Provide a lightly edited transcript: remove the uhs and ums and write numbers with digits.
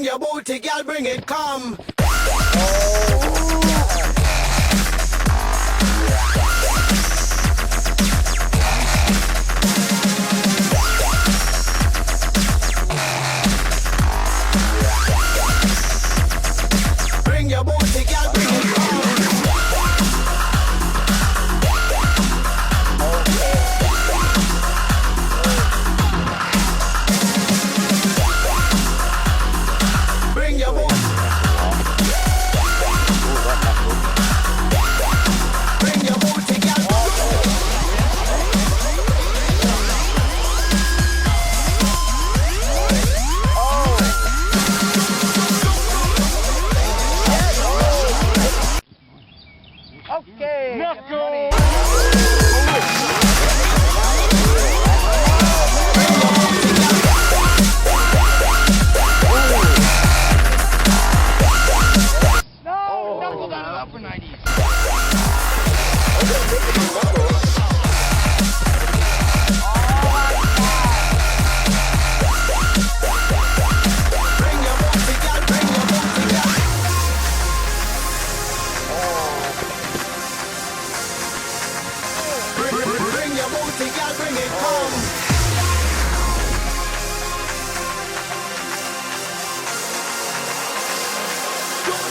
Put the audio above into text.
Bring your booty, girl, bring it, come. Bring your booty, girl, bring it, come. Bring your booty. Bring your booty, girl. Okay. Knuckle. No, knuckle down upper 90s.